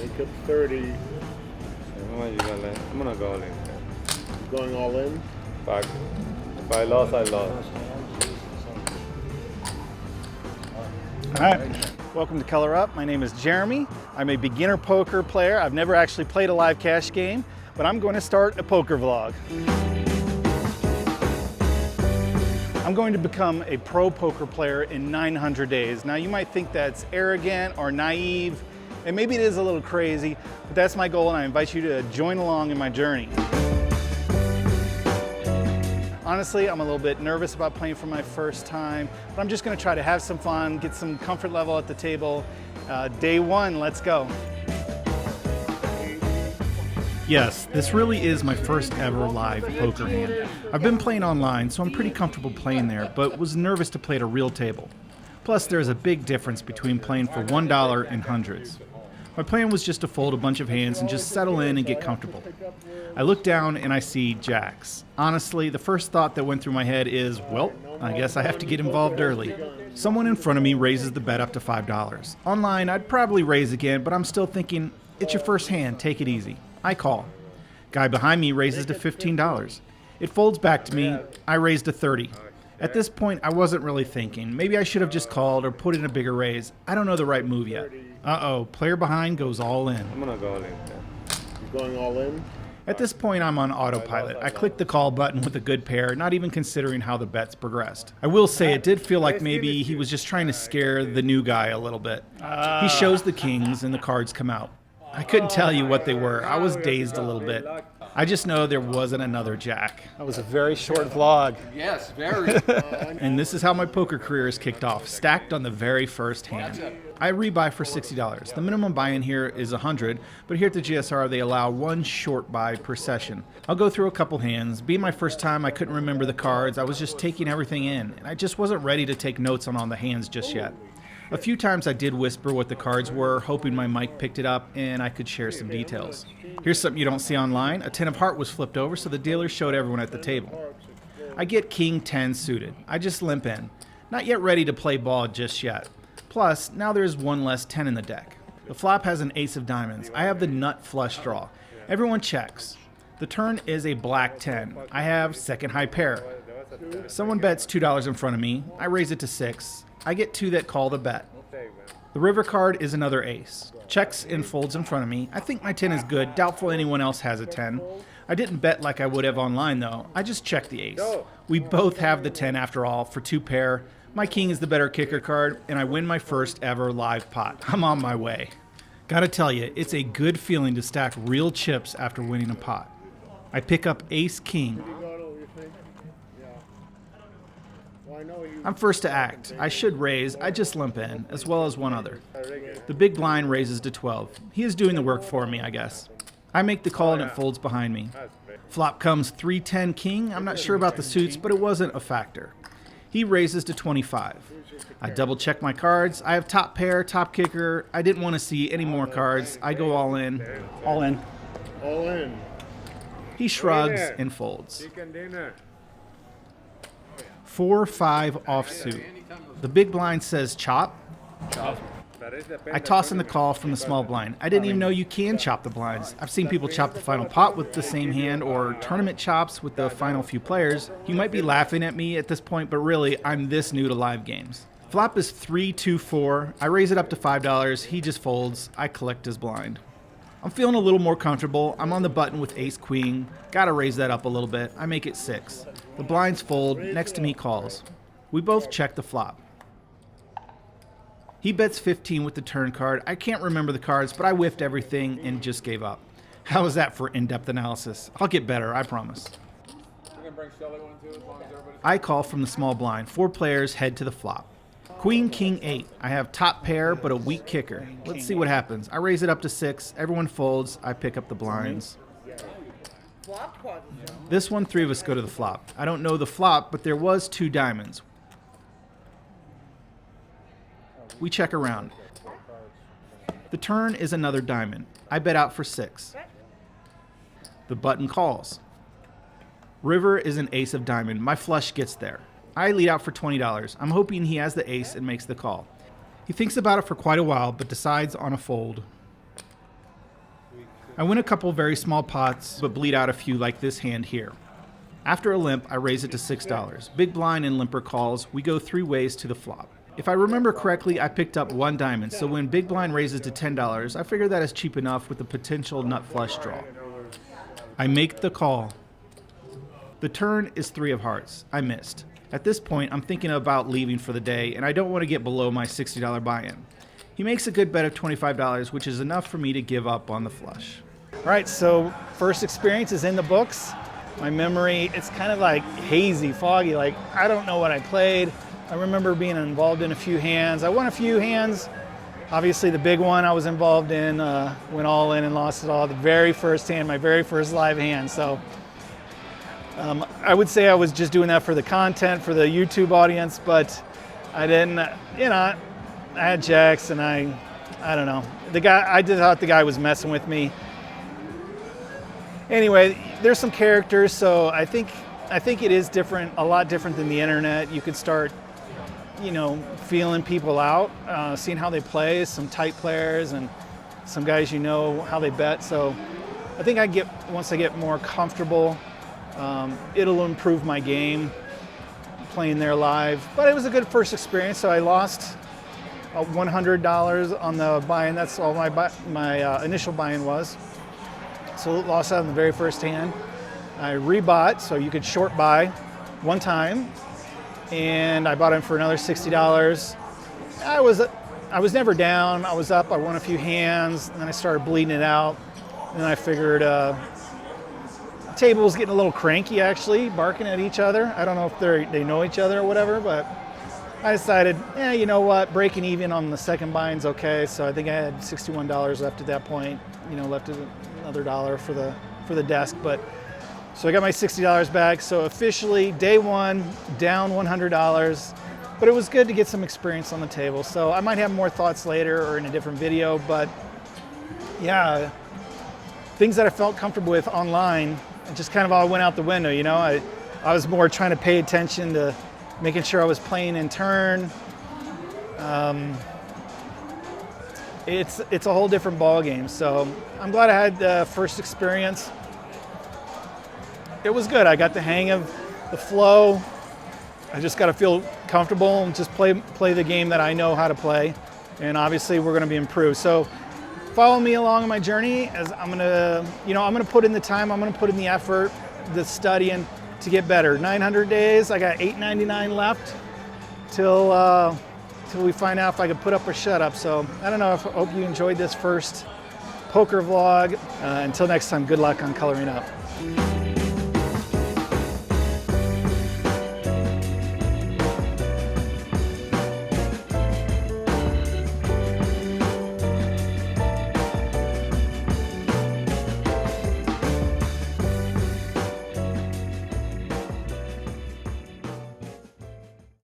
Make up 30. I'm gonna go all in. Going all in? Back. If I lost, I lost. All right, welcome to Color Up. My name is Jeremy. I'm a beginner poker player. I've never actually played a live cash game, but I'm going to start a poker vlog. I'm going to become a pro poker player in 900 days. Now you might think that's arrogant or naive, and maybe it is a little crazy, but that's my goal and I invite you to join along in my journey. Honestly, I'm a little bit nervous about playing for my first time, but I'm just going to try to have some fun, get some comfort level at the table. Day one, let's go. Yes, this really is my first ever live poker hand. I've been playing online, so I'm pretty comfortable playing there, but was nervous to play at a real table. Plus, there's a big difference between playing for $1 and hundreds. My plan was just to fold a bunch of hands and just settle in and get comfortable. I look down and I see jacks. Honestly, the first thought that went through my head is, well, I guess I have to get involved early. Someone in front of me raises the bet up to $5. Online, I'd probably raise again, but I'm still thinking, it's your first hand, take it easy. I call. Guy behind me raises to $15. It folds back to me, I raise to $30. At this point, I wasn't really thinking. Maybe I should have just called or put in a bigger raise. I don't know the right move yet. Uh-oh, player behind goes all in. I'm gonna go all in. You going all in? At this point, I'm on autopilot. I clicked the call button with a good pair, not even considering how the bets progressed. I will say it did feel like maybe he was just trying to scare the new guy a little bit. He shows the kings and the cards come out. I couldn't tell you what they were. I was dazed a little bit. I just know there wasn't another jack. That was a very short vlog. Yes, very. And this is how my poker career is kicked off, stacked on the very first hand. I rebuy for $60. The minimum buy-in here is $100, but here at the GSR they allow one short buy per session. I'll go through a couple hands. Being my first time, I couldn't remember the cards. I was just taking everything in, and I just wasn't ready to take notes on all the hands just yet. A few times I did whisper what the cards were, hoping my mic picked it up and I could share some details. Here's something you don't see online. A 10 of heart was flipped over, so the dealer showed everyone at the table. I get king 10 suited. I just limp in. Not yet ready to play ball just yet. Plus, now there's one less 10 in the deck. The flop has an ace of diamonds. I have the nut flush draw. Everyone checks. The turn is a black 10. I have second high pair. Someone bets $2 in front of me. I raise it to $6. I get two that call the bet. The river card is another ace. Checks and folds in front of me. I think my 10 is good. Doubtful anyone else has a 10. I didn't bet like I would have online though. I just checked the ace. We both have the 10 after all for two pair. My king is the better kicker card and I win my first ever live pot. I'm on my way. Gotta tell you, it's a good feeling to stack real chips after winning a pot. I pick up ace king. I'm first to act. I should raise, I just limp in, as well as one other. The big blind raises to 12. He is doing the work for me, I guess. I make the call and it folds behind me. Flop comes 3-10 king. I'm not sure about the suits, but it wasn't a factor. He raises to 25. I double check my cards. I have top pair, top kicker. I didn't want to see any more cards. I go all in. All in. All in. He shrugs and folds. 4-5 offsuit. The big blind says chop. I toss in the call from the small blind. I didn't even know you can chop the blinds. I've seen people chop the final pot with the same hand or tournament chops with the final few players. You might be laughing at me at this point, but really, I'm this new to live games. Flop is 3-2-4. I raise it up to $5. He just folds. I collect his blind. I'm feeling a little more comfortable. I'm on the button with ace queen. Gotta raise that up a little bit. I make it 6. The blinds fold. Next to me calls. We both check the flop. He bets 15 with the turn card. I can't remember the cards, but I whiffed everything and just gave up. How was that for in-depth analysis? I'll get better, I promise. I call from the small blind. 4 players head to the flop. Queen, king, 8. I have top pair, but a weak kicker. Let's see what happens. I raise it up to 6. Everyone folds. I pick up the blinds. This one, 3 of us go to the flop. I don't know the flop, but there was 2 diamonds. We check around. The turn is another diamond. I bet out for 6. The button calls. River is an ace of diamond. My flush gets there. I lead out for $20. I'm hoping he has the ace and makes the call. He thinks about it for quite a while, but decides on a fold. I win a couple very small pots, but bleed out a few like this hand here. After a limp, I raise it to $6. Big blind and limper calls, we go 3 ways to the flop. If I remember correctly, I picked up 1 diamond, so when big blind raises to $10, I figure that is cheap enough with the potential nut flush draw. I make the call. The turn is 3 of hearts. I missed. At this point, I'm thinking about leaving for the day, and I don't want to get below my $60 buy-in. He makes a good bet of $25, which is enough for me to give up on the flush. All right, so first experience is in the books. My memory, it's kind of like hazy, foggy, like I don't know what I played. I remember being involved in a few hands. I won a few hands. Obviously the big one I was involved in, went all in and lost it all. The very first hand, my very first live hand. So I would say I was just doing that for the content, for the YouTube audience, but I didn't, I had jacks and I don't know. I just thought the guy was messing with me. Anyway, there's some characters, so I think it is different, a lot different than the internet. You could start, feeling people out, seeing how they play, some tight players and some guys how they bet. So I think once I get more comfortable, it'll improve my game playing there live. But it was a good first experience, so I lost $100 on the buy-in. That's all my initial buy-in was. So lost out on the very first hand. I rebought, so you could short buy one time, and I bought in for another $60. I was never down. I was up. I won a few hands, and then I started bleeding it out. And then I figured the table was getting a little cranky, actually, barking at each other. I don't know if they know each other or whatever, but I decided, you know what, breaking even on the second buy-in's okay. So I think I had $61 left at that point. Left another $1 for the desk, but so I got my $60 back. So officially day one down $100, but it was good to get some experience on the table. So I might have more thoughts later or in a different video, but yeah, things that I felt comfortable with online, it just kind of all went out the window. I was more trying to pay attention to making sure I was playing in turn. It's a whole different ball game. So I'm glad I had the first experience. It was good. I got the hang of the flow. I just got to feel comfortable and just play the game that I know how to play. And obviously we're going to be improved. So follow me along on my journey as I'm going to put in the time, I'm going to put in the effort, the studying to get better. 900 days. I got 899 left till we find out if I can put up or shut up. So I don't know. I hope you enjoyed this first poker vlog. Until next time, good luck on coloring up.